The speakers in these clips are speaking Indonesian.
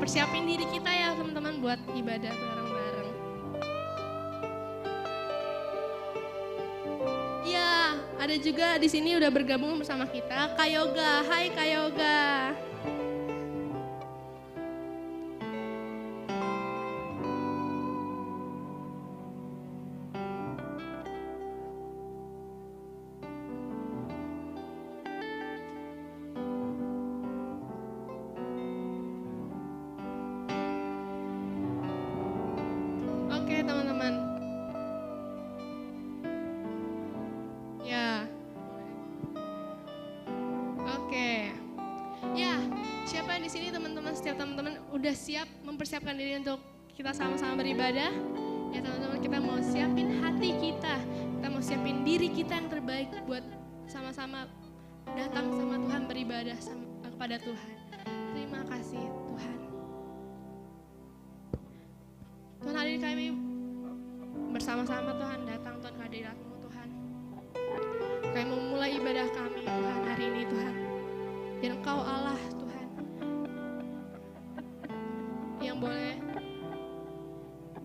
persiapin diri kita ya teman-teman buat ibadah bareng-bareng. Ya, ada juga di sini udah bergabung bersama kita Kak Yoga. Hai Kak Yoga. Oke teman-teman. Ya. Oke. Ya, siapa yang di sini teman-teman, setiap teman-teman udah siap mempersiapkan diri untuk kita sama-sama beribadah? Ya teman-teman, kita mau siapin hati kita. Kita mau siapin diri kita yang terbaik buat sama-sama datang sama Tuhan, beribadah kepada Tuhan. Terima kasih Tuhan. Tuhan, hari ini kami bersama-sama Tuhan datang Tuhan ke hadirat-Mu Tuhan. Kami mau mulai ibadah kami Tuhan hari ini Tuhan. Dan Engkau Allah Tuhan yang boleh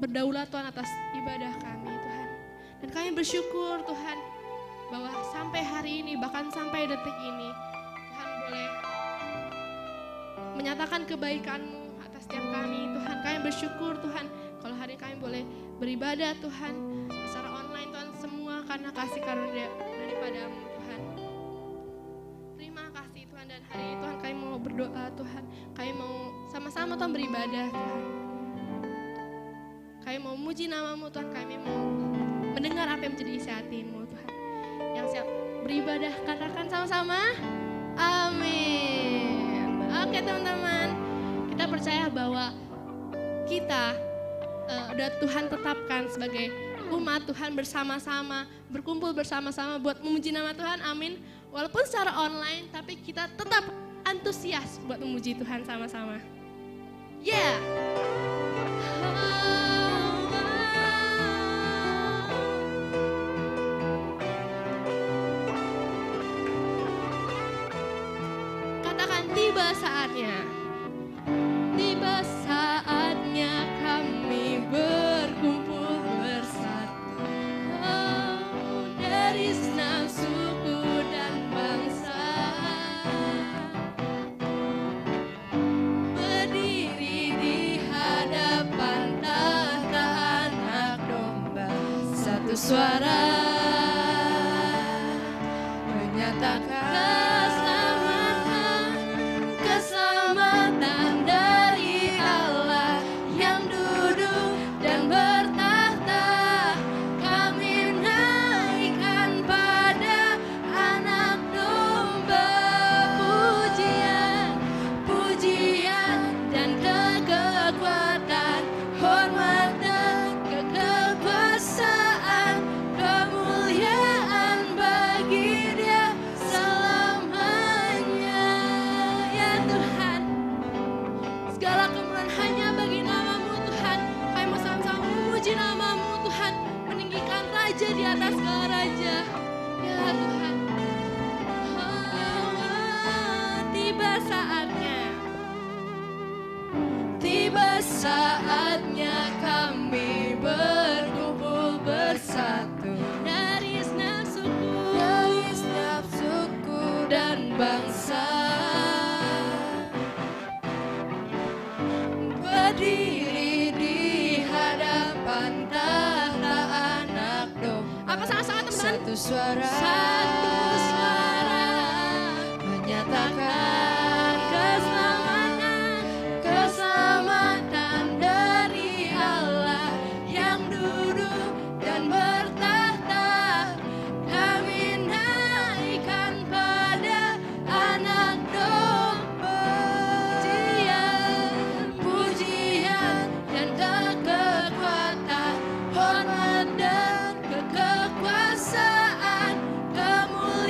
berdaulat Tuhan atas ibadah kami Tuhan. Dan kami bersyukur Tuhan bahwa sampai hari ini bahkan sampai detik ini Tuhan boleh menyatakan kebaikan-Mu atas setiap kami Tuhan. Kami bersyukur Tuhan kalau hari kami boleh beribadah Tuhan secara online Tuhan, semua karena kasih karunia daripada-Mu Tuhan. Terima kasih Tuhan, dan hari ini Tuhan kami mau berdoa Tuhan. Kami mau sama-sama Tuhan beribadah Tuhan. Kami mau memuji nama-Mu Tuhan, kami mau mendengar apa yang menjadi isi hati-Mu Tuhan. Yang siap beribadah katakan sama-sama amin. Oke teman-teman, kita percaya bahwa kita udah Tuhan tetapkan sebagai umat Tuhan bersama-sama, berkumpul bersama-sama buat memuji nama Tuhan, amin. Walaupun secara online, tapi kita tetap antusias buat memuji Tuhan sama-sama. Yeah. Katakan tiba saatnya. Tiba saatnya kami berkumpul bersatu, dari senang suku dan bangsa, berdiri di hadapan tahta Anak Domba, satu suara menyatakan keselamatan dari Allah yang duduk dan bertahta. Kami naikkan pada Anak Domba pujian, pujian dan kekuatan, hormat dan kekuasaan, kemuliaan bagi Dia selamanya. Ya Tuhan, segala kemuliaan hanya bagi nama-Mu Tuhan. Kami mau sama-sama memuji nama-Mu Tuhan, meninggikan Raja di atas segala raja. Ya Tuhan, tiba saatnya, tiba saatnya kami berkumpul bersatu, dari setiap suku dan bangsa, berdiri di hadapan tahta Anak Domba. Apa sangat-sangat teman-teman? Satu suara menyatakan keselamatan dari Allah yang duduk dan bertahta. Kami naikkan pada Anak Domba pujian dan kekuatan, hormat dan kekuasaan, kemuliaan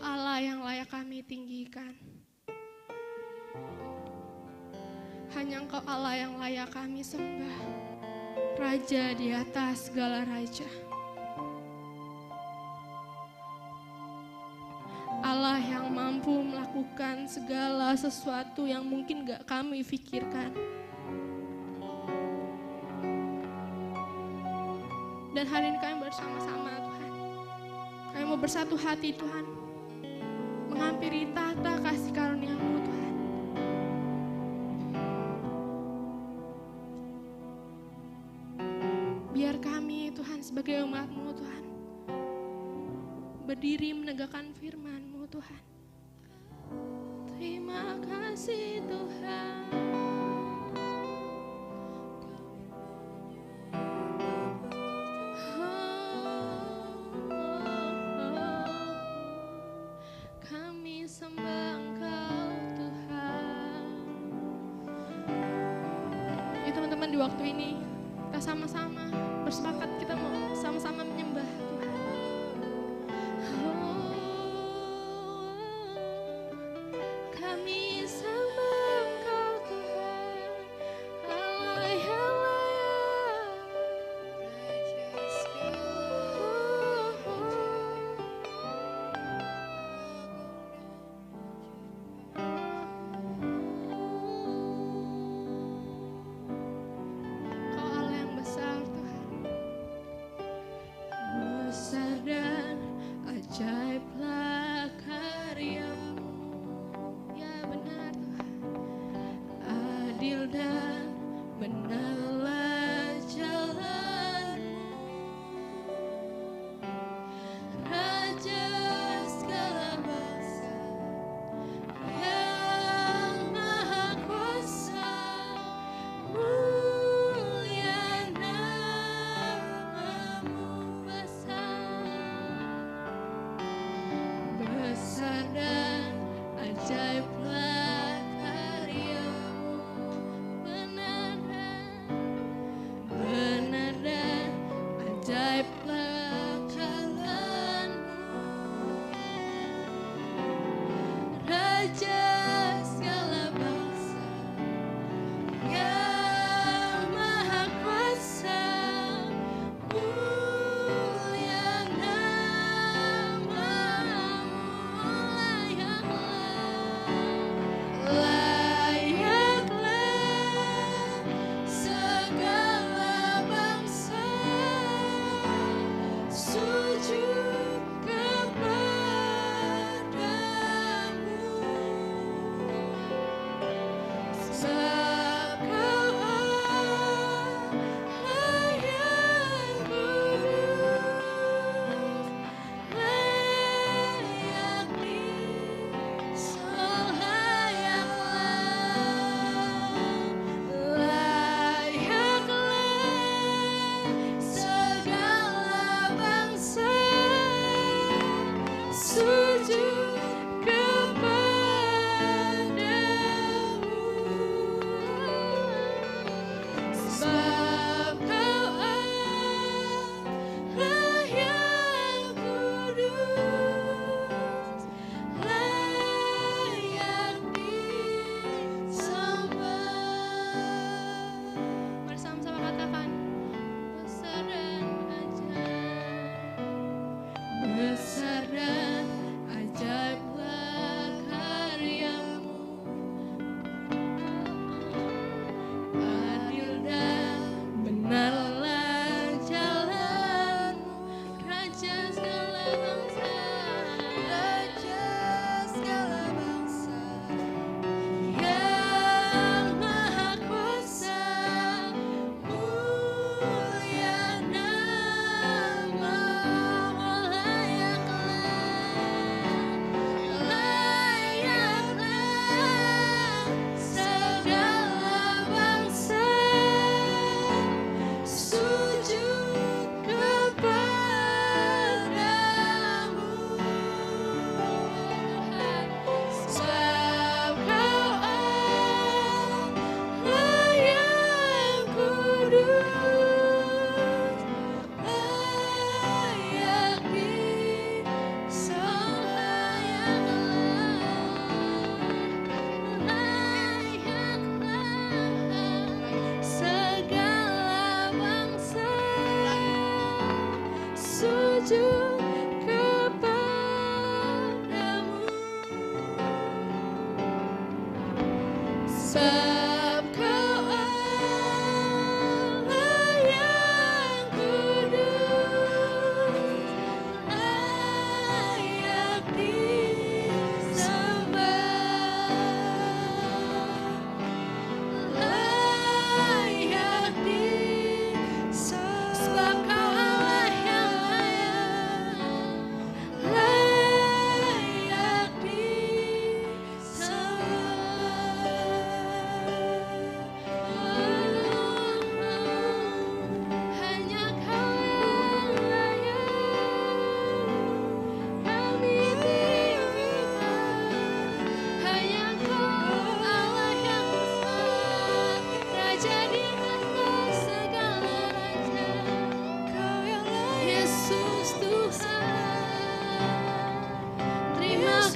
Allah yang layak kami tinggikan. Hanya Engkau Allah yang layak kami sembah. Raja di atas segala raja. Allah yang mampu melakukan segala sesuatu yang mungkin gak kami pikirkan. Dan hari ini kami bersama-sama Tuhan. Kami mau bersatu hati Tuhan. Menghampiri tahta kasih karunia-Mu Tuhan. Biar kami Tuhan sebagai umat-Mu Tuhan. Berdiri menegakkan firman-Mu Tuhan. Terima kasih Tuhan. Kami sembah Engkau Tuhan. Ya teman-teman, di waktu ini kita sama-sama bersepakat, kita mau sama-sama menyembah Tuhan. Kami sembah Engkau Tuhan, Allah yang layak. Kau Allah yang besar Tuhan. Besar dan ajaiblah karya-Mu. Ya benar Tuhan. Adil dan benarlah jalan-Mu. Raja segala bangsa yang maha kuasa, mulia nama-Mu besar. Besar dan ajaiblah karya-Mu, benar dan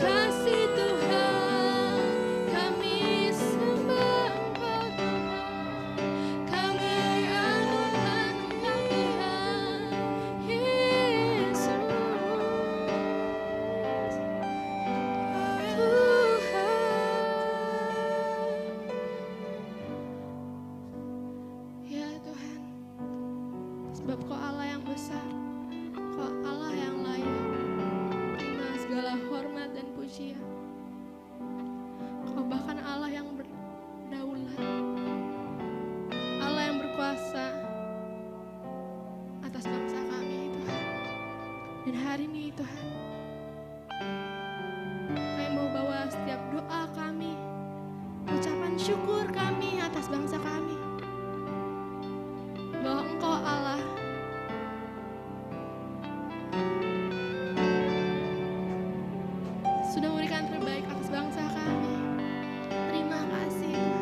kasih Tuhan, kami sembah Engkau Tuhan, kami anugerahkan Tuhan Yesus. Ya Tuhan, sebab Kau Allah yang besar, Kau Allah yang layak terima segala hormat dan pujian. Kau bahkan Allah yang berdaulat, Allah yang berkuasa atas bangsa kami Tuhan. Dan hari ini Tuhan, kami mau bawa setiap doa kami, ucapan syukur kami atas bangsa kami, bahwa Engkau Allah sudah memberikan terbaik atas bangsa kami. Terima kasih Tuhan.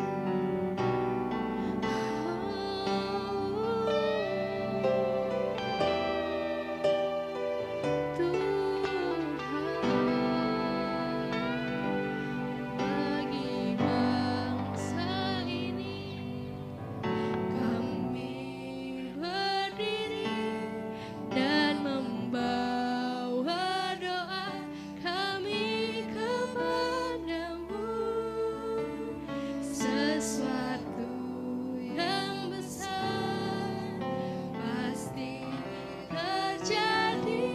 Bagi bangsa ini kami berdiri dan membawa doa kami kepadamu. Sesuatu yang besar pasti terjadi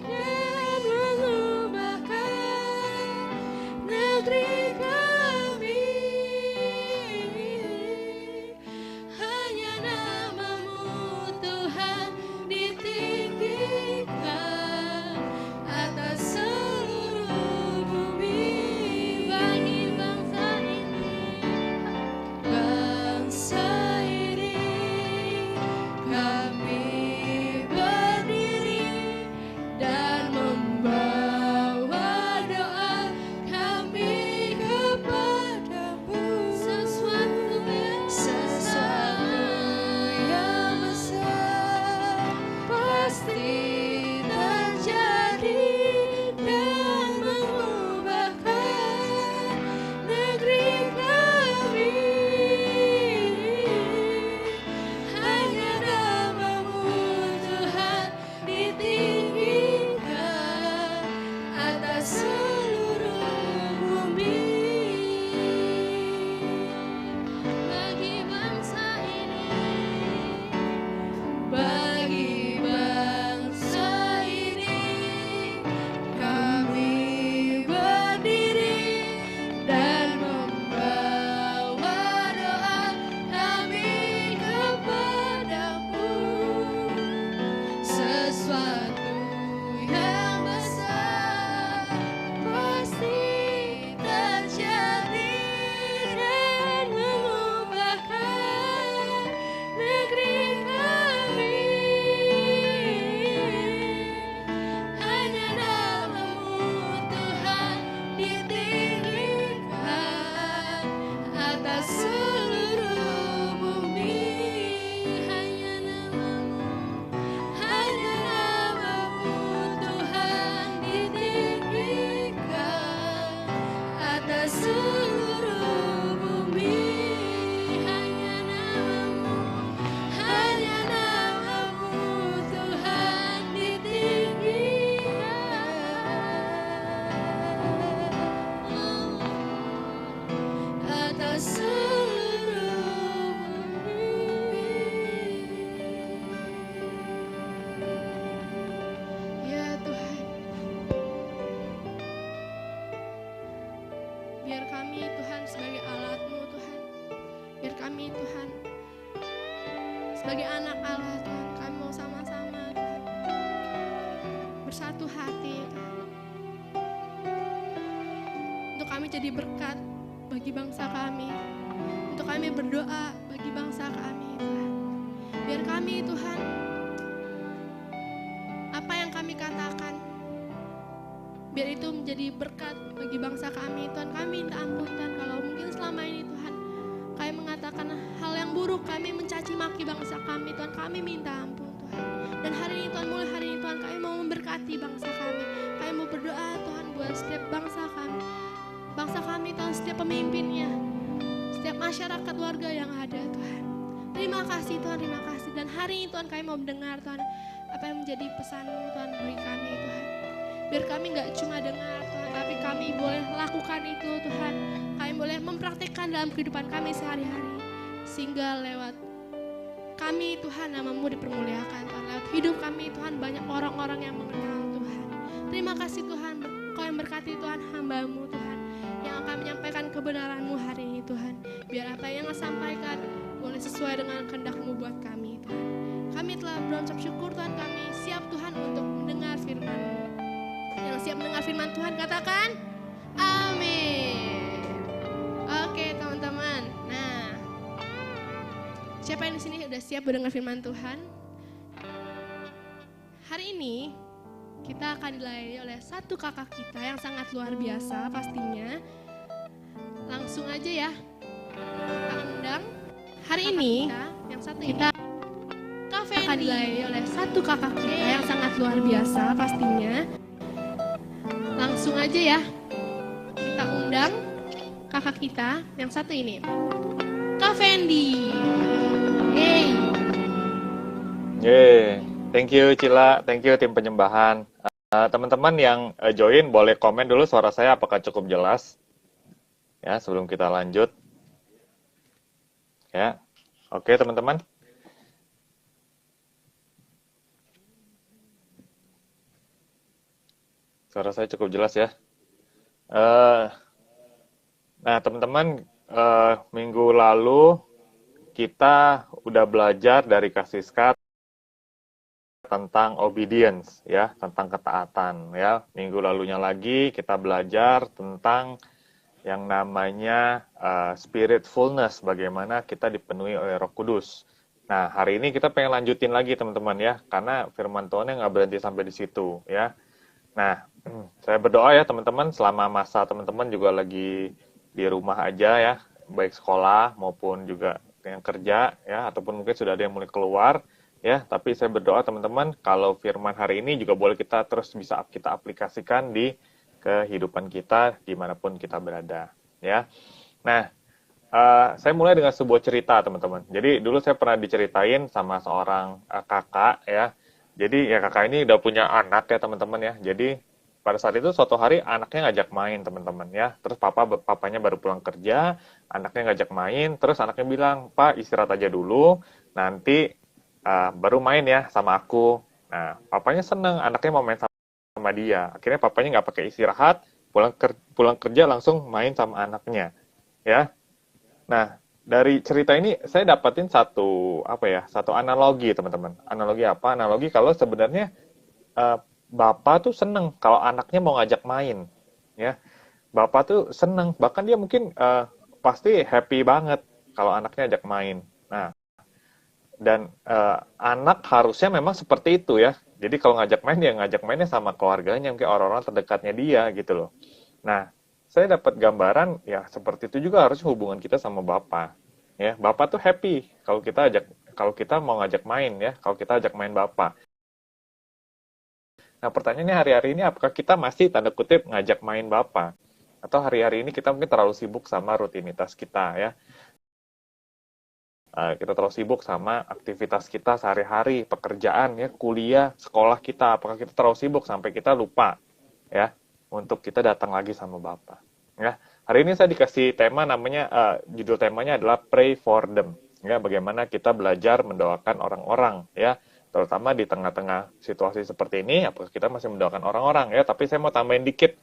dan mengubahkan negeri kami. Hanya nama-Mu Tuhan ditinggikan atas seluruh bumi. Bagi bangsa ini kami berdiri dan membawa doa kami kepadamu. Sesuatu yang besar pasti terjadi dan mengubahkan negeri kami. Hanya nama-Mu Tuhan ditinggikan atas seluruh bumi. Bagi bangsa ini kami berdiri dan membawa doa kami kepadamu. Sesuatu yang besar pasti terjadi dan mengubahkan negeri kami. Hanya nama-Mu Tuhan ditinggikan atas seluruh bumi. Hanya nama-Mu Tuhan ditinggikan atas seluruh bumi. Hanya nama-Mu Tuhan ditinggikan atas seluruh bumi. Ya Tuhan, biar kami Tuhan sebagai alat-Mu Tuhan, biar kami Tuhan sebagai anak Allah Tuhan, kami mau sama-sama Tuhan bersatu hati Tuhan, untuk kami jadi berkat bagi bangsa kami, untuk kami berdoa bagi bangsa kami Tuhan. Biar kami Tuhan, apa yang kami katakan, biar itu menjadi berkat bagi bangsa kami Tuhan. Kami minta ampun Tuhan kalau mungkin selama ini Tuhan kami mengatakan hal yang buruk, kami mencaci maki bangsa kami Tuhan. Kami minta ampun Tuhan. Dan hari ini Tuhan, mulai hari ini Tuhan, kami mau memberkati bangsa kami. Kami mau berdoa Tuhan buat setiap bangsa setiap pemimpinnya, setiap masyarakat warga yang ada Tuhan. Terima kasih Tuhan, terima kasih. Dan hari ini Tuhan kami mau mendengar Tuhan apa yang menjadi pesan-Mu Tuhan bagi kami Tuhan. Biar kami gak cuma dengar Tuhan, tapi kami boleh lakukan itu Tuhan. Kami boleh mempraktikkan dalam kehidupan kami sehari-hari. Sehingga lewat kami Tuhan nama-Mu dipermuliakan Tuhan. Lewat hidup kami Tuhan banyak orang-orang yang mengenal Tuhan. Terima kasih Tuhan, Kau yang berkati Tuhan hamba-Mu Tuhan, yang akan menyampaikan kebenaran-Mu hari ini Tuhan. Biar apa yang Kau sampaikan boleh sesuai dengan kehendak-Mu buat kami Tuhan. Kami telah berucap syukur Tuhan, kami siap Tuhan untuk mendengar firman-Mu. Yang siap mendengar firman Tuhan katakan amin. Oke teman-teman, nah siapa yang di sini udah siap mendengar firman Tuhan? Hari ini kita akan dilayani oleh satu kakak kita yang sangat luar biasa pastinya. Langsung aja ya, kita undang hari ini yang satu kita akan dilayani oleh satu kakak kita yang sangat luar biasa pastinya. Langsung aja ya, kita undang kakak kita yang satu ini, Kak Fendi. Yeay, thank you Cila, thank you tim penyembahan. Teman-teman yang join boleh komen dulu suara saya apakah cukup jelas? Ya, sebelum kita lanjut. Ya, oke teman-teman. Suara saya cukup jelas ya. Nah teman-teman, minggu lalu kita udah belajar dari Kak Siska tentang obedience ya, tentang ketaatan ya. Minggu lalunya lagi kita belajar tentang yang namanya spiritfulness, bagaimana kita dipenuhi oleh Roh Kudus. Nah, hari ini kita pengen lanjutin lagi teman-teman ya, karena firman Tuhan nggak berhenti sampai di situ ya. Nah, saya berdoa ya teman-teman, selama masa teman-teman juga lagi di rumah aja ya, baik sekolah maupun juga yang kerja ya, ataupun mungkin sudah ada yang mulai keluar ya, tapi saya berdoa teman-teman kalau firman hari ini juga boleh kita terus bisa kita aplikasikan di kehidupan kita dimanapun kita berada ya. Nah, saya mulai dengan sebuah cerita teman-teman. Jadi dulu saya pernah diceritain sama seorang kakak ya. Jadi ya kakak ini udah punya anak ya teman-teman ya. Jadi pada saat itu suatu hari anaknya ngajak main teman-teman ya. Terus papanya baru pulang kerja, anaknya ngajak main. Terus anaknya bilang, "Pak, istirahat aja dulu, nanti baru main ya sama aku." Nah, papanya seneng, anaknya mau main sama dia. Akhirnya papanya nggak pakai istirahat, pulang kerja langsung main sama anaknya ya. Nah, dari cerita ini saya dapatin satu analogi teman-teman. Analogi apa? Analogi kalau sebenarnya bapak tuh seneng kalau anaknya mau ngajak main, ya. Bapak tuh seneng, bahkan dia mungkin pasti happy banget kalau anaknya ajak main. Nah, dan anak harusnya memang seperti itu ya. Jadi kalau ngajak main, dia ngajak mainnya sama keluarganya, mungkin orang-orang terdekatnya dia gitu loh. Nah, saya dapat gambaran ya seperti itu juga harusnya hubungan kita sama Bapak. Ya, Bapak tuh happy kalau kita mau ngajak main ya, kalau kita ajak main Bapak. Nah, pertanyaannya hari-hari ini apakah kita masih tanda kutip ngajak main Bapak? Atau hari-hari ini kita mungkin terlalu sibuk sama rutinitas kita ya. Kita terlalu sibuk sama aktivitas kita sehari-hari, pekerjaan ya, kuliah, sekolah kita. Apakah kita terlalu sibuk sampai kita lupa ya untuk kita datang lagi sama Bapak. Ya, hari ini saya dikasih tema namanya, judul temanya adalah Pray for them. Ya, bagaimana kita belajar mendoakan orang-orang, ya, terutama di tengah-tengah situasi seperti ini, apakah kita masih mendoakan orang-orang, ya. Tapi saya mau tambahin dikit,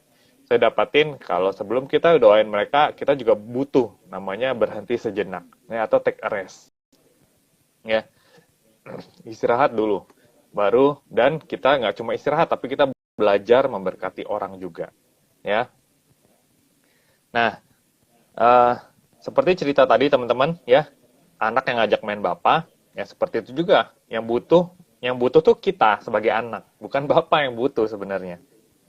saya dapatin kalau sebelum kita doain mereka, kita juga butuh namanya berhenti sejenak, ya, atau take a rest, ya, istirahat dulu, baru dan kita nggak cuma istirahat, tapi kita belajar memberkati orang juga, ya. Nah, seperti cerita tadi teman-teman, ya, anak yang ngajak main Bapak, ya seperti itu juga. Yang butuh tuh kita sebagai anak, bukan Bapak yang butuh sebenarnya.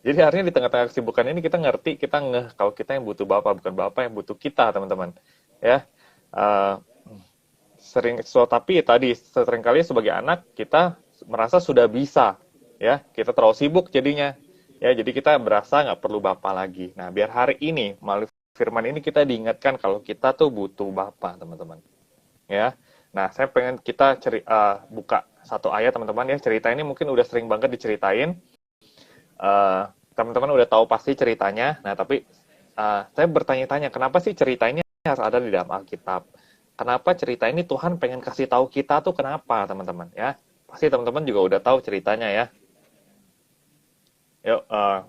Jadi artinya di tengah-tengah kesibukan ini kita ngerti, kita ngeh kalau kita yang butuh Bapak, bukan Bapak yang butuh kita, teman-teman. Ya, tapi tadi seringkali sebagai anak kita merasa sudah bisa, ya, kita terlalu sibuk jadinya. Ya, jadi kita berasa nggak perlu Bapak lagi. Nah, biar hari ini melalui firman ini kita diingatkan kalau kita tuh butuh Bapa, teman-teman. Ya. Nah, saya pengen kita buka satu ayat, teman-teman ya. Cerita ini mungkin udah sering banget diceritain. Teman-teman udah tahu pasti ceritanya. Nah, tapi saya bertanya-tanya, kenapa sih cerita ini harus ada di dalam Alkitab? Kenapa cerita ini Tuhan pengen kasih tahu kita tuh kenapa, teman-teman ya? Pasti teman-teman juga udah tahu ceritanya ya. Yuk,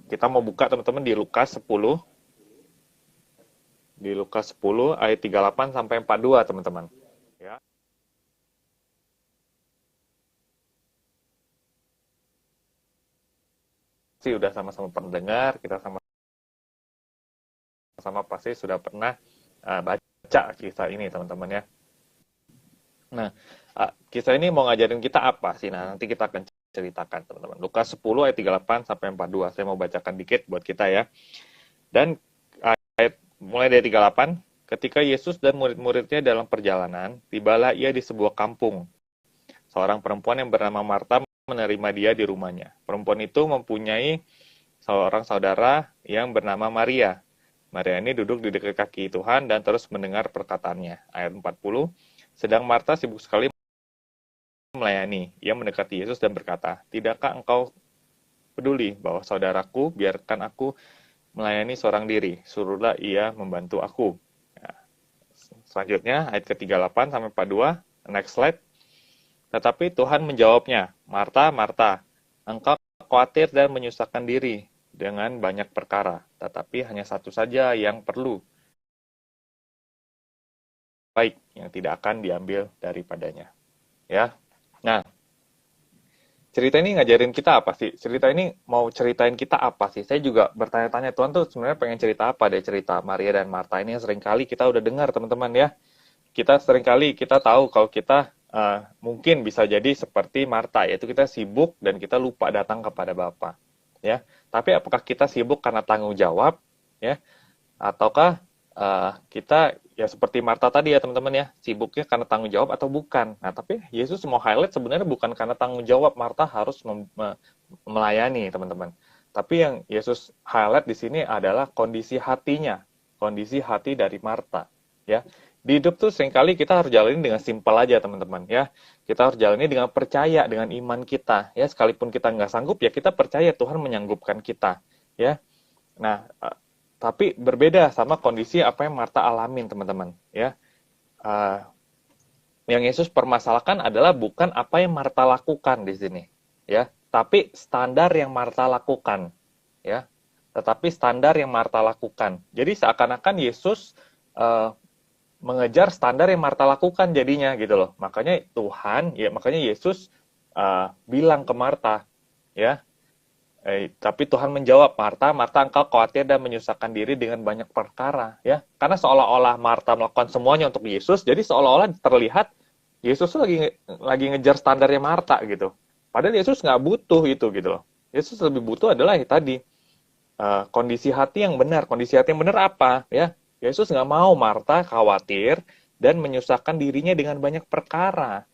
kita mau buka teman-teman di Lukas 10. Di Lukas 10 ayat 38 sampai 42, teman-teman. Ya. Sih udah sama-sama pendengar, kita sama-sama pasti sudah pernah baca kisah ini, teman-teman ya. Nah, kisah ini mau ngajarin kita apa sih? Nah, nanti kita akan ceritakan, teman-teman. Lukas 10 ayat 38 sampai 42. Saya mau bacakan dikit buat kita ya. Dan ayat mulai dari 38, ketika Yesus dan murid-muridnya dalam perjalanan, tibalah ia di sebuah kampung. Seorang perempuan yang bernama Marta menerima dia di rumahnya. Perempuan itu mempunyai seorang saudara yang bernama Maria. Maria ini duduk di dekat kaki Tuhan dan terus mendengar perkataannya. Ayat 40, sedang Marta sibuk sekali melayani. Ia mendekati Yesus dan berkata, "Tidakkah engkau peduli bahwa saudaraku biarkan aku melayani seorang diri? Suruhlah ia membantu aku." Nah, selanjutnya ayat ke-38 sampai 42, next slide. Tetapi Tuhan menjawabnya, "Marta, Marta, engkau khawatir dan menyusahkan diri dengan banyak perkara, tetapi hanya satu saja yang perlu. Baik, yang tidak akan diambil daripadanya." Ya. Nah, cerita ini ngajarin kita apa sih? Cerita ini mau ceritain kita apa sih? Saya juga bertanya-tanya, Tuhan tuh sebenarnya pengen cerita apa deh cerita Maria dan Marta ini yang seringkali kita udah dengar, teman-teman ya. Kita seringkali kita tahu kalau kita mungkin bisa jadi seperti Marta, yaitu kita sibuk dan kita lupa datang kepada Bapa. Ya. Tapi apakah kita sibuk karena tanggung jawab, ya? Ataukah kita ya seperti Marta tadi ya teman-teman ya, sibuknya karena tanggung jawab atau bukan? Nah, tapi Yesus mau highlight sebenarnya bukan karena tanggung jawab Marta harus melayani, teman-teman. Tapi yang Yesus highlight di sini adalah kondisi hatinya, kondisi hati dari Marta, ya. Di hidup tuh seringkali kita harus jalani dengan simpel aja, teman-teman ya. Kita harus jalani dengan percaya, dengan iman kita, ya. Sekalipun kita nggak sanggup, ya kita percaya Tuhan menyanggupkan kita, ya. Nah, tapi berbeda sama kondisi apa yang Marta alamin, teman-teman ya. Yang Yesus permasalahkan adalah bukan apa yang Marta lakukan di sini ya, tapi standar yang Marta lakukan ya. Tetapi standar yang Marta lakukan. Jadi seakan-akan Yesus mengejar standar yang Marta lakukan jadinya gitu loh. Makanya makanya Yesus bilang ke Marta ya, tapi Tuhan menjawab, "Marta, Marta, engkau khawatir dan menyusahkan diri dengan banyak perkara." Ya, karena seolah-olah Marta melakukan semuanya untuk Yesus, jadi seolah-olah terlihat Yesus lagi ngejar standarnya Marta gitu. Padahal Yesus nggak butuh itu gitu loh. Yesus lebih butuh adalah tadi kondisi hati yang benar. Kondisi hati yang benar apa? Ya, Yesus nggak mau Marta khawatir dan menyusahkan dirinya dengan banyak perkara.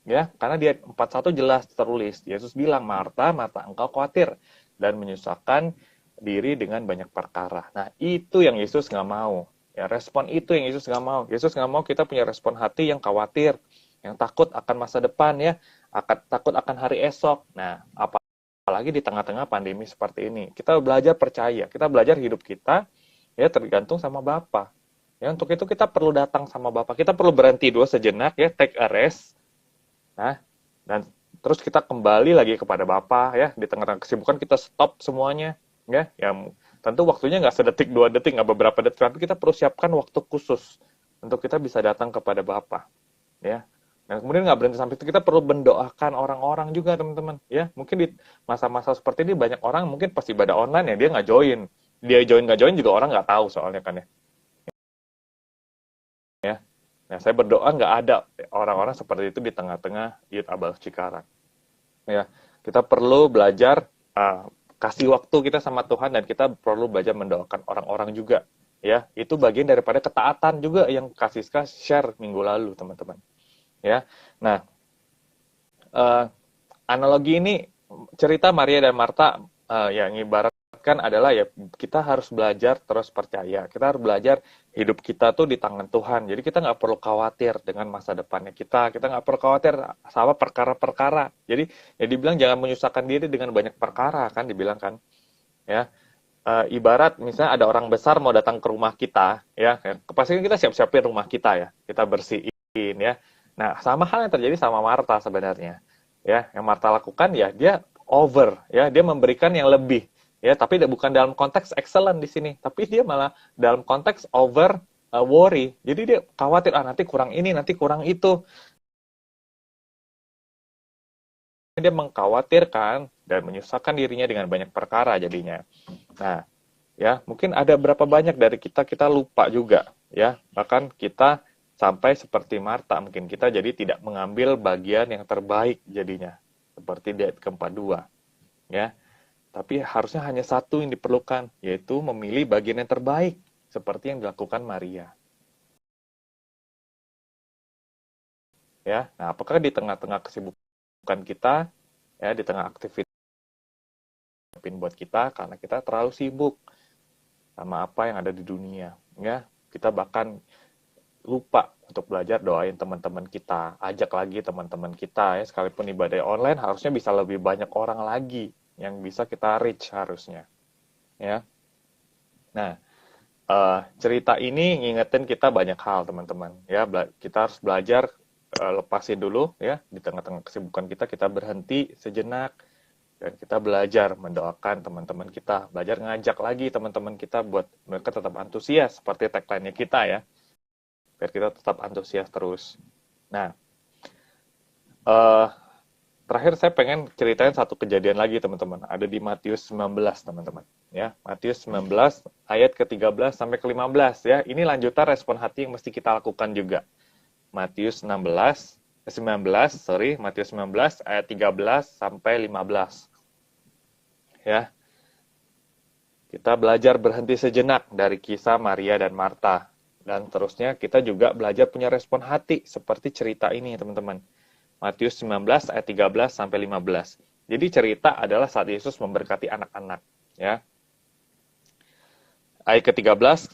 Ya, karena dia 41 jelas tertulis. Yesus bilang, "Marta, Marta, engkau khawatir dan menyusahkan diri dengan banyak perkara." Nah, itu yang Yesus nggak mau. Ya, respon itu yang Yesus nggak mau. Yesus nggak mau kita punya respon hati yang khawatir, yang takut akan masa depan ya, takut akan hari esok. Nah, apalagi di tengah-tengah pandemi seperti ini. Kita belajar percaya, kita belajar hidup kita ya tergantung sama Bapa. Ya, untuk itu kita perlu datang sama Bapa. Kita perlu berhenti dulu sejenak ya, take a rest. Nah, dan terus kita kembali lagi kepada Bapa ya, di tengah-tengah kesibukan kita stop semuanya ya. Yang tentu waktunya nggak sedetik 2 detik, nggak beberapa detik, tapi kita perlu siapkan waktu khusus untuk kita bisa datang kepada Bapa ya. Dan kemudian nggak berhenti sampai itu, kita perlu mendoakan orang-orang juga, teman-teman ya. Mungkin di masa-masa seperti ini banyak orang mungkin pas ibadah online ya dia nggak join. Dia join nggak join juga orang nggak tahu soalnya kan ya. Nah, saya berdoa nggak ada orang-orang seperti itu di tengah-tengah Youth Abal Cikarang. Ya, kita perlu belajar kasih waktu kita sama Tuhan dan kita perlu belajar mendoakan orang-orang juga. Ya, itu bagian daripada ketaatan juga yang Kasiska share minggu lalu, teman-teman. Ya, nah analogi ini cerita Maria dan Marta yang ibarat dapatkan adalah ya kita harus belajar terus percaya. Kita harus belajar hidup kita tuh di tangan Tuhan. Jadi kita nggak perlu khawatir dengan masa depannya kita. Kita nggak perlu khawatir sama perkara-perkara. Jadi ya dibilang jangan menyusahkan diri dengan banyak perkara kan dibilang kan. Ya, ibarat misalnya ada orang besar mau datang ke rumah kita, ya pasti kita siap-siapin rumah kita ya, kita bersihin ya. Nah, sama hal yang terjadi sama Marta sebenarnya. Ya, yang Marta lakukan ya dia over, ya dia memberikan yang lebih, ya tapi bukan dalam konteks excellent di sini, tapi dia malah dalam konteks over worry. Jadi dia khawatir nanti kurang ini, nanti kurang itu. Dia mengkhawatirkan dan menyusahkan dirinya dengan banyak perkara jadinya. Nah, ya mungkin ada berapa banyak dari kita lupa juga, ya bahkan kita sampai seperti Marta, mungkin kita jadi tidak mengambil bagian yang terbaik jadinya, seperti di ayat ke-42, ya. Tapi harusnya hanya satu yang diperlukan, yaitu memilih bagian yang terbaik, seperti yang dilakukan Maria. Ya, nah apakah di tengah-tengah kesibukan kita, ya di tengah aktivitas buat kita, karena kita terlalu sibuk sama apa yang ada di dunia, ya kita bahkan lupa untuk belajar doain teman-teman kita, ajak lagi teman-teman kita ya, sekalipun ibadah online harusnya bisa lebih banyak orang lagi yang bisa kita reach harusnya, ya. Nah, cerita ini ngingetin kita banyak hal teman-teman, ya kita harus belajar lepasin dulu ya, di tengah-tengah kesibukan kita berhenti sejenak dan kita belajar mendoakan teman-teman kita, belajar ngajak lagi teman-teman kita buat mereka tetap antusias seperti tagline-nya kita ya, biar kita tetap antusias terus. Nah, terakhir saya pengen ceritain satu kejadian lagi teman-teman. Ada di Matius 19 teman-teman. Ya, Matius 19 ayat ke-13 sampai ke-15 ya. Ini lanjutan respon hati yang mesti kita lakukan juga. Matius 19 ayat 13 sampai 15. Ya. Kita belajar berhenti sejenak dari kisah Maria dan Marta. Dan terusnya kita juga belajar punya respon hati seperti cerita ini teman-teman. Matius 19 ayat 13 sampai 15. Jadi cerita adalah saat Yesus memberkati anak-anak, ya. Ayat ke-13,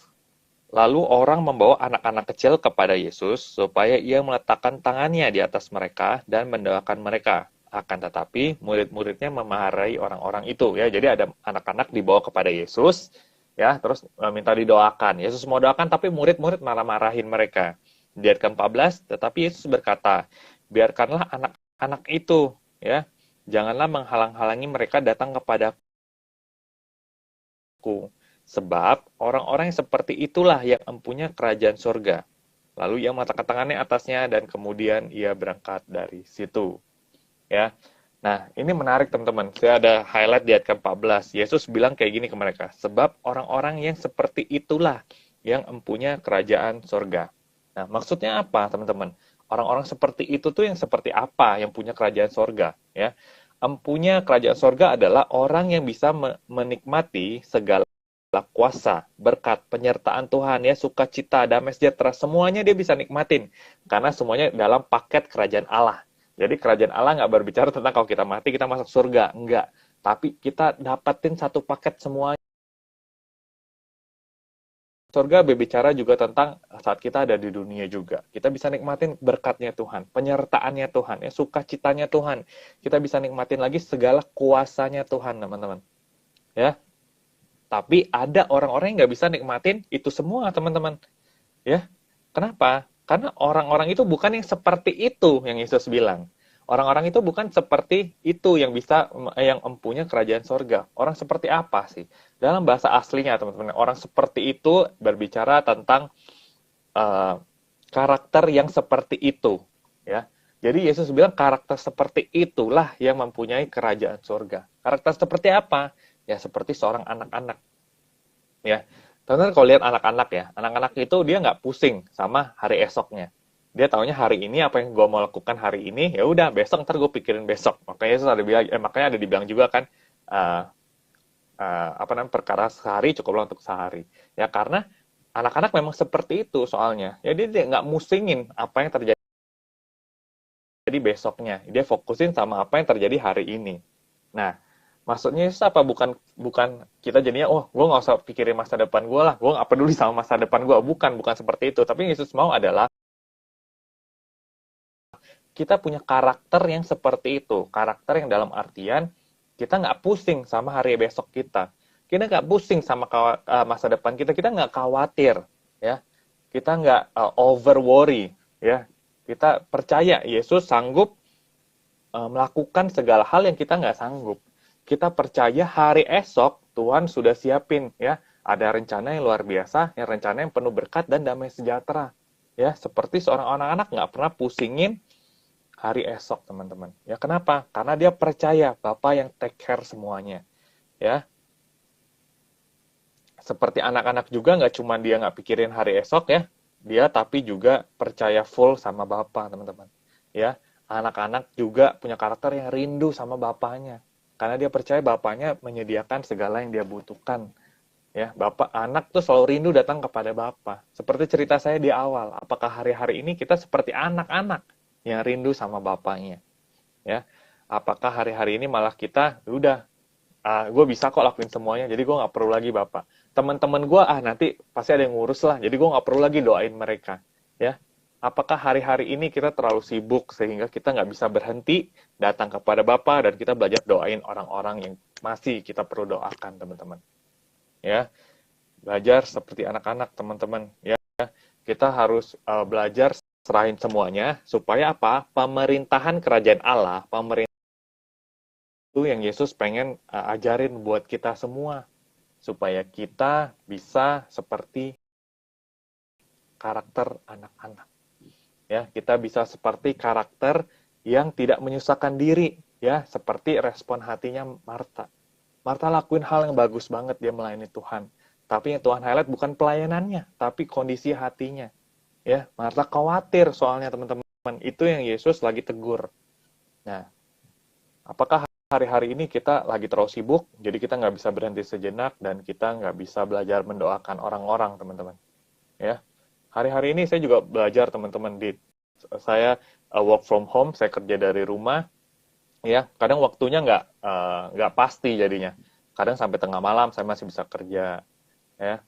lalu orang membawa anak-anak kecil kepada Yesus supaya ia meletakkan tangannya di atas mereka dan mendoakan mereka. Akan tetapi murid-muridnya memarahi orang-orang itu, ya. Jadi ada anak-anak dibawa kepada Yesus, ya, terus minta didoakan. Yesus mau doakan tapi murid-murid marah-marahin mereka. Di ayat ke-14, tetapi Yesus berkata, biarkanlah anak-anak itu, ya, janganlah menghalang-halangi mereka datang kepadaku. Sebab orang-orang yang seperti itulah yang empunya kerajaan surga. Lalu ia meletakkan tangannya atasnya dan kemudian ia berangkat dari situ. Ya. Nah, ini menarik teman-teman. Saya ada highlight di ayat ke-14. Yesus bilang kayak gini ke mereka. Sebab orang-orang yang seperti itulah yang empunya kerajaan surga. Nah, maksudnya apa teman-teman? Orang-orang seperti itu tuh yang seperti apa yang punya kerajaan surga? Ya. Empunya kerajaan surga adalah orang yang bisa menikmati segala kuasa, berkat, penyertaan Tuhan, ya, sukacita, damai sejahtera, semuanya dia bisa nikmatin. Karena semuanya dalam paket kerajaan Allah. Jadi kerajaan Allah nggak berbicara tentang kalau kita mati kita masuk surga, enggak. Tapi kita dapetin satu paket semuanya. Surga berbicara juga tentang saat kita ada di dunia juga. Kita bisa nikmatin berkatnya Tuhan, penyertaannya Tuhan, ya, sukacitanya Tuhan. Kita bisa nikmatin lagi segala kuasanya Tuhan, teman-teman. Ya. Tapi ada orang-orang yang nggak bisa nikmatin itu semua, teman-teman. Ya. Kenapa? Karena orang-orang itu bukan yang seperti itu yang Yesus bilang. Orang-orang itu bukan seperti itu yang bisa, yang empunya kerajaan surga. Orang seperti apa sih? Dalam bahasa aslinya, teman-teman, orang seperti itu berbicara tentang karakter yang seperti itu. Ya. Jadi Yesus bilang karakter seperti itulah yang mempunyai kerajaan surga. Karakter seperti apa? Ya seperti seorang anak-anak. Ya. Teman-teman kalau lihat anak-anak ya, anak-anak itu dia nggak pusing sama hari esoknya. Dia taunya hari ini apa yang gue mau lakukan hari ini, ya udah besok ntar gue pikirin besok. Makanya Yesus ada bilang, makanya ada dibilang juga kan, apa namanya, perkara sehari cukuplah untuk sehari. Ya karena anak-anak memang seperti itu soalnya. Ya dia nggak musingin apa yang terjadi besoknya. Dia fokusin sama apa yang terjadi hari ini. Nah, Maksudnya Yesus apa? Bukan kita jadinya, oh gue nggak usah pikirin masa depan gue lah, gue nggak peduli sama masa depan gue. Bukan seperti itu. Tapi yang Yesus mau adalah kita punya karakter yang seperti itu. Karakter yang dalam artian kita nggak pusing sama hari besok kita. Kita nggak pusing sama masa depan kita. Kita nggak khawatir, ya. Kita nggak over worry, ya. Kita percaya Yesus sanggup melakukan segala hal yang kita nggak sanggup. Kita percaya hari esok Tuhan sudah siapin, ya. Ada rencana yang luar biasa, yang rencana yang penuh berkat dan damai sejahtera, ya. Seperti seorang anak-anak nggak pernah pusingin hari esok, teman-teman. Ya, kenapa? Karena dia percaya Bapa yang take care semuanya. Ya. Seperti anak-anak juga nggak cuma dia nggak pikirin hari esok ya, dia tapi juga percaya full sama Bapa, teman-teman. Ya, anak-anak juga punya karakter yang rindu sama bapaknya. Karena dia percaya bapaknya menyediakan segala yang dia butuhkan. Ya, bapak anak tuh selalu rindu datang kepada Bapa. Seperti cerita saya di awal, apakah hari-hari ini kita seperti anak-anak yang rindu sama bapaknya, ya? Apakah hari-hari ini malah kita udah, gue bisa kok lakuin semuanya, jadi gue nggak perlu lagi bapak. Teman-teman gue nanti pasti ada yang ngurus lah, jadi gue nggak perlu lagi doain mereka, ya? Apakah hari-hari ini kita terlalu sibuk sehingga kita nggak bisa berhenti datang kepada Bapa dan kita belajar doain orang-orang yang masih kita perlu doakan, teman-teman, ya? Belajar seperti anak-anak, teman-teman, ya. Kita harus belajar serahin semuanya, supaya apa? Pemerintahan kerajaan Allah, pemerintah itu yang Yesus pengen ajarin buat kita semua, supaya kita bisa seperti karakter anak-anak. Ya, kita bisa seperti karakter yang tidak menyusahkan diri, ya, seperti respon hatinya Marta. Marta lakuin hal yang bagus banget, dia melayani Tuhan. Tapi yang Tuhan highlight bukan pelayanannya, tapi kondisi hatinya. Ya, Marta khawatir soalnya, teman-teman. Itu yang Yesus lagi tegur. Nah, apakah hari-hari ini kita lagi terlalu sibuk, jadi kita nggak bisa berhenti sejenak, dan kita nggak bisa belajar mendoakan orang-orang, teman-teman. Ya, hari-hari ini saya juga belajar, teman-teman. Saya work from home, saya kerja dari rumah. Ya, kadang waktunya nggak pasti jadinya. Kadang sampai tengah malam saya masih bisa kerja. Ya,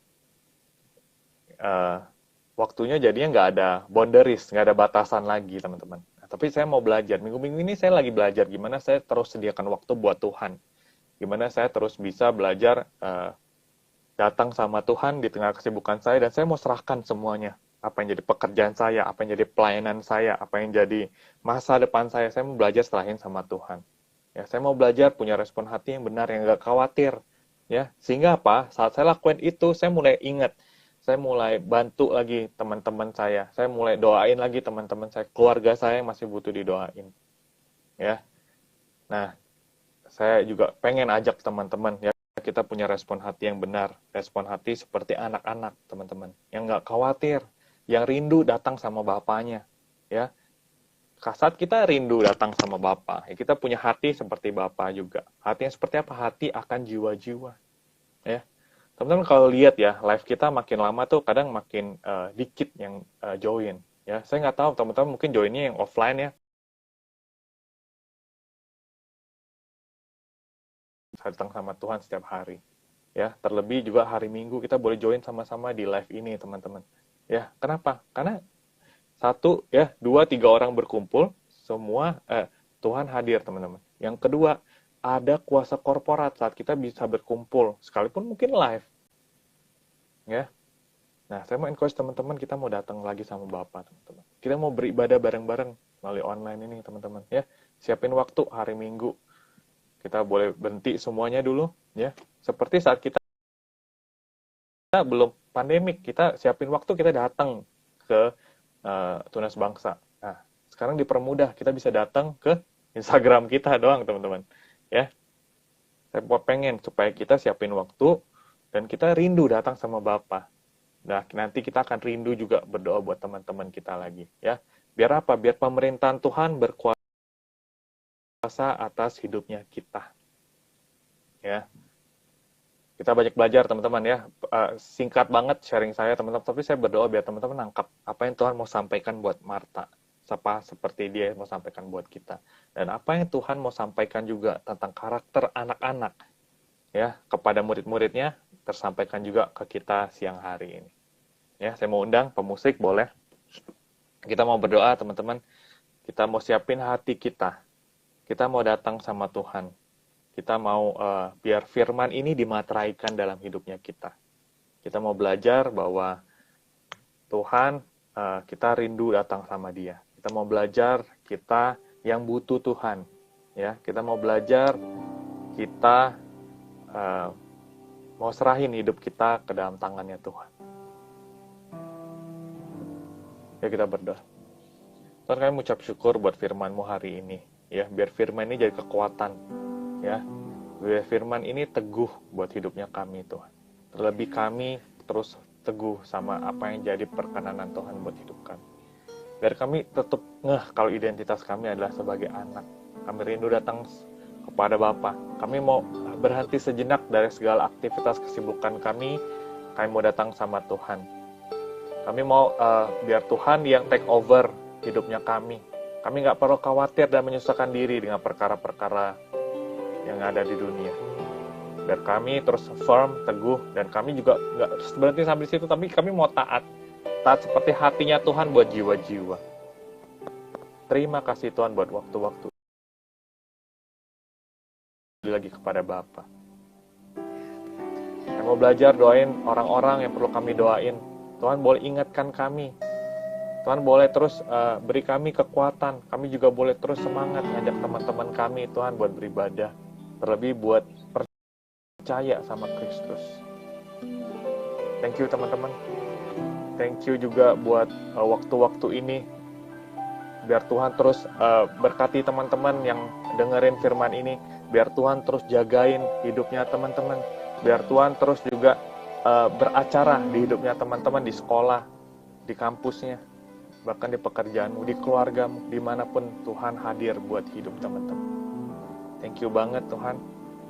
waktunya jadinya nggak ada boundaries, nggak ada batasan lagi, teman-teman. Nah, tapi saya mau belajar. Minggu-minggu ini saya lagi belajar gimana saya terus sediakan waktu buat Tuhan. Gimana saya terus bisa belajar datang sama Tuhan di tengah kesibukan saya, dan saya mau serahkan semuanya. Apa yang jadi pekerjaan saya, apa yang jadi pelayanan saya, apa yang jadi masa depan saya mau belajar serahin sama Tuhan. Ya, saya mau belajar punya respon hati yang benar, yang nggak khawatir. Ya, sehingga apa? Saat saya lakukan itu, saya mulai ingat. Saya mulai bantu lagi teman-teman saya mulai doain lagi teman-teman saya, keluarga saya yang masih butuh didoain, ya. Nah, saya juga pengen ajak teman-teman, ya, kita punya respon hati yang benar, respon hati seperti anak-anak, teman-teman, yang nggak khawatir, yang rindu datang sama bapaknya, ya. Saat kita rindu datang sama Bapa, ya kita punya hati seperti Bapa juga. Hatinya seperti apa? Hati akan jiwa-jiwa, ya. Teman-teman kalau lihat ya, live kita makin lama tuh kadang makin dikit yang join. Ya, saya nggak tahu teman-teman mungkin joinnya yang offline ya. Datang sama Tuhan setiap hari. Ya, terlebih juga hari Minggu kita boleh join sama-sama di live ini, teman-teman. Ya, kenapa? Karena satu, ya, 2, 3 orang berkumpul, semua Tuhan hadir, teman-teman. Yang kedua, ada kuasa korporat saat kita bisa berkumpul, sekalipun mungkin live. Ya. Nah, saya mau encourage teman-teman, kita mau datang lagi sama Bapak, teman-teman. Kita mau beribadah bareng-bareng melalui online ini, teman-teman. Ya, siapin waktu hari Minggu. Kita boleh berhenti semuanya dulu, ya. Seperti saat kita belum pandemik, kita siapin waktu, kita datang ke Tunas Bangsa. Nah, sekarang dipermudah, kita bisa datang ke Instagram kita doang, teman-teman. Ya, saya pengen supaya kita siapin waktu dan kita rindu datang sama Bapa. Nah, nanti kita akan rindu juga berdoa buat teman-teman kita lagi, ya. Biar apa? Biar pemerintahan Tuhan berkuasa atas hidupnya kita. Ya. Kita banyak belajar, teman-teman, ya. Singkat banget sharing saya, teman-teman, tapi saya berdoa biar teman-teman nangkap apa yang Tuhan mau sampaikan buat Marta. seperti dia mau sampaikan buat kita. Dan apa yang Tuhan mau sampaikan juga tentang karakter anak-anak ya kepada murid-muridnya tersampaikan juga ke kita siang hari ini. Ya, saya mau undang pemusik boleh. Kita mau berdoa teman-teman. Kita mau siapin hati kita. Kita mau datang sama Tuhan. Kita mau biar firman ini dimateraikan dalam hidupnya kita. Kita mau belajar bahwa Tuhan, kita rindu datang sama Dia. Kita mau belajar kita yang butuh Tuhan. Ya, kita mau belajar kita mau serahin hidup kita ke dalam tangannya Tuhan. Ya, kita berdoa. Tuhan, kami mengucap syukur buat firman-Mu hari ini. Ya, biar firman ini jadi kekuatan. Ya, biar firman ini teguh buat hidupnya kami Tuhan. Terlebih kami terus teguh sama apa yang jadi perkenanan Tuhan buat hidup kami. Biar kami tetap ngeh kalau identitas kami adalah sebagai anak. Kami rindu datang kepada Bapa. Kami mau berhenti sejenak dari segala aktivitas kesibukan kami. Kami mau datang sama Tuhan. Kami mau biar Tuhan yang take over hidupnya kami. Kami nggak perlu khawatir dan menyusahkan diri dengan perkara-perkara yang ada di dunia. Biar kami terus firm, teguh, dan kami juga nggak berhenti sampai situ, tapi kami mau taat. Taat seperti hatinya Tuhan buat jiwa-jiwa. Terima kasih Tuhan buat waktu-waktu lagi kepada Bapa. Kami mau belajar doain orang-orang yang perlu kami doain. Tuhan boleh ingatkan kami. Tuhan boleh terus beri kami kekuatan. Kami juga boleh terus semangat ngajak teman-teman kami Tuhan buat beribadah. Terlebih buat percaya sama Kristus. Thank you teman-teman. Thank you juga buat waktu-waktu ini. Biar Tuhan terus berkati teman-teman yang dengerin firman ini. Biar Tuhan terus jagain hidupnya teman-teman. Biar Tuhan terus juga beracara di hidupnya teman-teman di sekolah, di kampusnya, bahkan di pekerjaanmu, di keluargamu, dimanapun Tuhan hadir buat hidup teman-teman. Thank you banget Tuhan.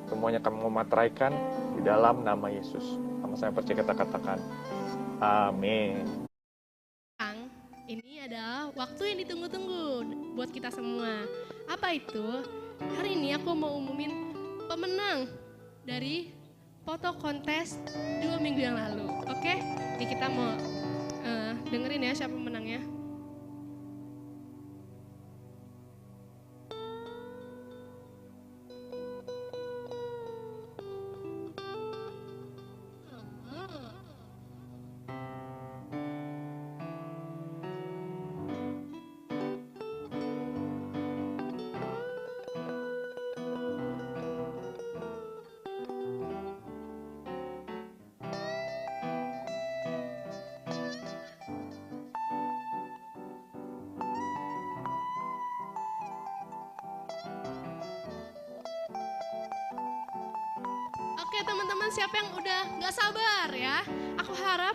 Semuanya kami memateraikan di dalam nama Yesus. Sama-sama percaya kita katakan, amin. Ini adalah waktu yang ditunggu-tunggu buat kita semua. Apa itu? Hari ini aku mau umumin pemenang dari foto kontes 2 minggu yang lalu. Oke? Ini kita mau dengerin ya siapa pemenangnya. Oke teman-teman, siapa yang udah gak sabar ya? Aku harap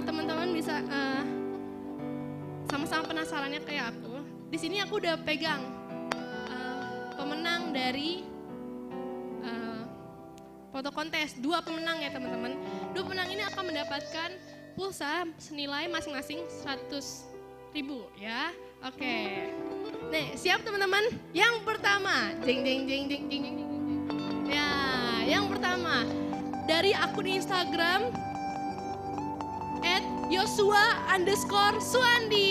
teman-teman bisa sama-sama penasarannya kayak aku. Di sini aku udah pegang pemenang dari foto kontes. 2 pemenang ya teman-teman. 2 pemenang ini akan mendapatkan pulsa senilai masing-masing 100.000 ya. Oke. Nih, siap teman-teman? Yang pertama, jeng jeng jeng jeng jeng jeng. Ya, yang pertama dari akun Instagram @yosua_suandi.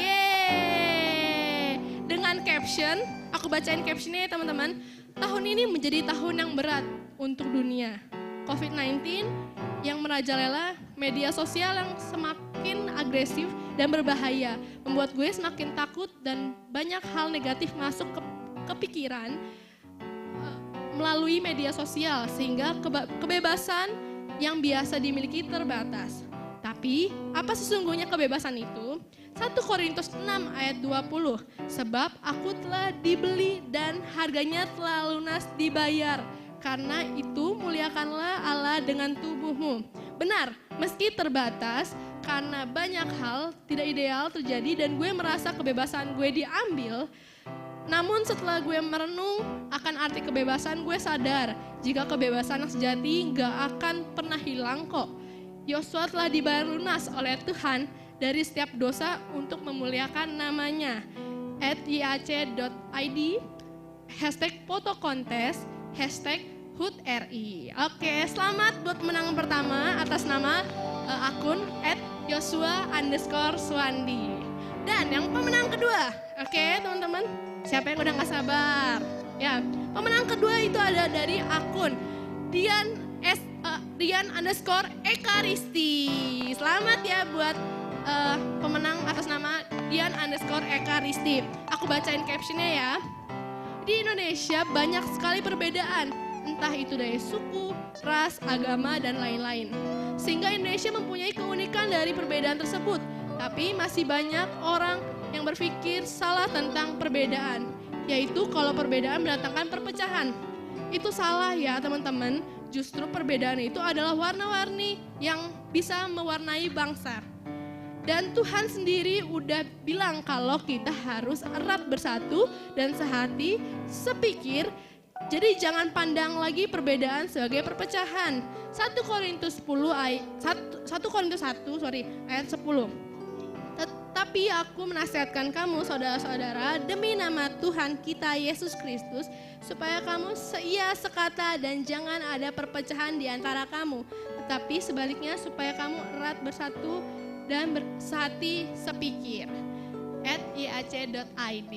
Yeay. Dengan caption, aku bacain captionnya ya teman-teman. Tahun ini menjadi tahun yang berat untuk dunia. COVID-19 yang merajalela, media sosial yang semakin agresif dan berbahaya, membuat gue semakin takut dan banyak hal negatif masuk ke pikiran melalui media sosial, sehingga kebebasan yang biasa dimiliki terbatas. Tapi, apa sesungguhnya kebebasan itu? 1 Korintus 6 ayat 20, sebab aku telah dibeli dan harganya telah lunas dibayar. Karena itu muliakanlah Allah dengan tubuhmu. Benar, meski terbatas, karena banyak hal tidak ideal terjadi dan gue merasa kebebasan gue diambil. Namun setelah gue merenung akan arti kebebasan, gue sadar jika kebebasan yang sejati gak akan pernah hilang kok. Yosua telah dibayar lunas oleh Tuhan dari setiap dosa untuk memuliakan namanya. @yac.id, #fotokontes, #HUT-RI. Oke, selamat buat pemenang pertama atas nama akun @Yosua_Swandi. Dan yang pemenang kedua, oke teman-teman, siapa yang udah gak sabar? Ya, pemenang kedua itu ada dari akun Dian_Ekaristi. Selamat ya buat pemenang atas nama Dian_Ekaristi. Aku bacain captionnya ya. Di Indonesia banyak sekali perbedaan, entah itu dari suku, ras, agama, dan lain-lain. Sehingga Indonesia mempunyai keunikan dari perbedaan tersebut. Tapi masih banyak orang yang berpikir salah tentang perbedaan, yaitu kalau perbedaan mendatangkan perpecahan. Itu salah ya teman-teman, justru perbedaan itu adalah warna-warni yang bisa mewarnai bangsa. Dan Tuhan sendiri udah bilang kalau kita harus erat bersatu dan sehati, sepikir. Jadi jangan pandang lagi perbedaan sebagai perpecahan. 1 Korintus 1 ayat 10. Tetapi aku menasihatkan kamu saudara-saudara demi nama Tuhan kita Yesus Kristus, supaya kamu seia sekata dan jangan ada perpecahan di antara kamu. Tetapi sebaliknya supaya kamu erat bersatu dan bersehati sepikir. @yac.id.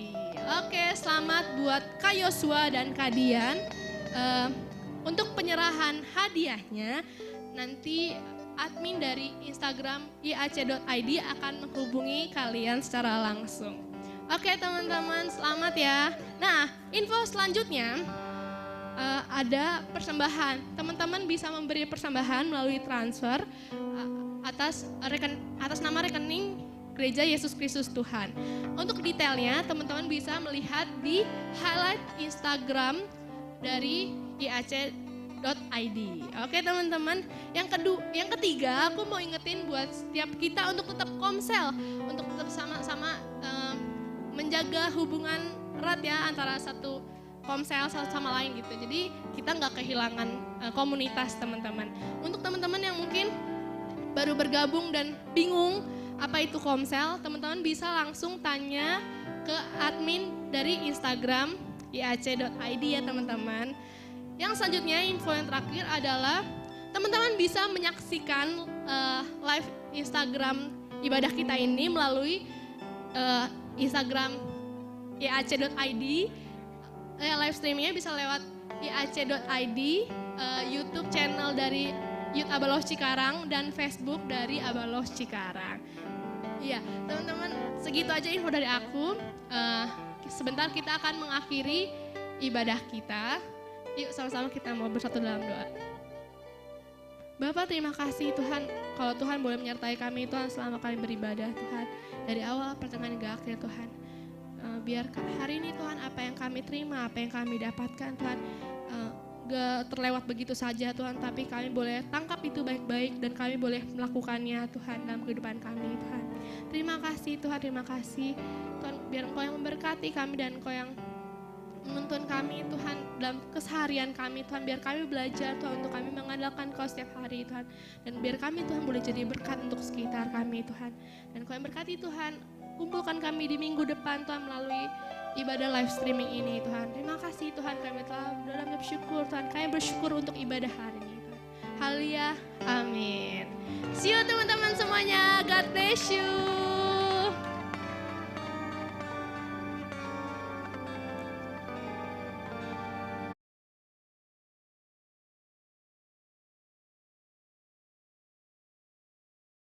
Oke, selamat buat Kak Yosua dan Kak Dian. Untuk penyerahan hadiahnya, nanti admin dari Instagram yac.id akan menghubungi kalian secara langsung. Oke teman-teman, selamat ya. Nah, info selanjutnya ada persembahan. Teman-teman bisa memberi persembahan melalui transfer atas nama rekening Gereja Yesus Kristus Tuhan. Untuk detailnya teman-teman bisa melihat di highlight Instagram dari yac.id. Oke teman-teman, yang ketiga aku mau ingetin buat setiap kita untuk tetap komsel, untuk tetap sama-sama menjaga hubungan erat ya antara satu komsel satu sama lain gitu. Jadi kita nggak kehilangan komunitas teman-teman. Untuk teman-teman yang mungkin baru bergabung dan bingung apa itu komsel, teman-teman bisa langsung tanya ke admin dari Instagram yac.id ya teman-teman. Yang selanjutnya info yang terakhir adalah teman-teman bisa menyaksikan live Instagram ibadah kita ini melalui Instagram yac.id. Live streamingnya bisa lewat yac.id, YouTube channel dari Youth Abalos Cikarang, dan Facebook dari Abalos Cikarang. Iya, teman-teman, segitu aja info dari aku. Sebentar kita akan mengakhiri ibadah kita. Yuk sama-sama kita mau bersatu dalam doa. Bapak, terima kasih Tuhan, kalau Tuhan boleh menyertai kami Tuhan selama kami beribadah Tuhan. Dari awal pertengahan hingga akhir Tuhan. Biar hari ini Tuhan apa yang kami terima, apa yang kami dapatkan Tuhan, gak terlewat begitu saja Tuhan, tapi kami boleh tangkap itu baik-baik dan kami boleh melakukannya Tuhan dalam kehidupan kami Tuhan. Terima kasih Tuhan, terima kasih Tuhan, biar Engkau yang memberkati kami dan Engkau yang menuntun kami Tuhan dalam keseharian kami Tuhan. Biar kami belajar Tuhan untuk kami mengandalkan Engkau setiap hari Tuhan, dan biar kami Tuhan boleh jadi berkat untuk sekitar kami Tuhan. Dan Engkau yang berkati Tuhan, kumpulkan kami di minggu depan Tuhan melalui ibadah live streaming ini Tuhan. Terima kasih Tuhan, kami telah bersyukur Tuhan. Kami bersyukur untuk ibadah hari ini Tuhan. Haleluya, amin. See you teman-teman semuanya, God bless you.